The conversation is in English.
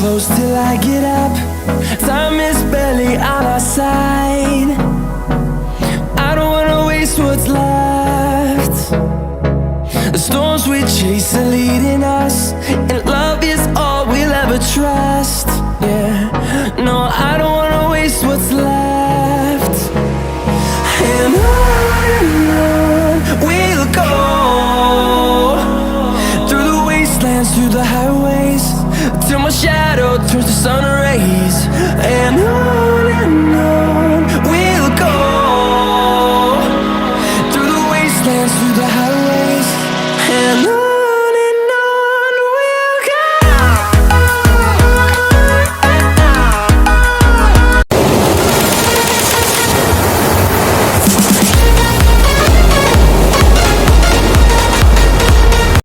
close till I get up. Time is barely on our side. I don't wanna waste what's left. The storms we chase are leading us, and love is all we'll ever trust. Yeah, no, I don't wanna waste what's left. And on we'll go, through the wastelands, through the highways, till my shadow turns to sun rays. And on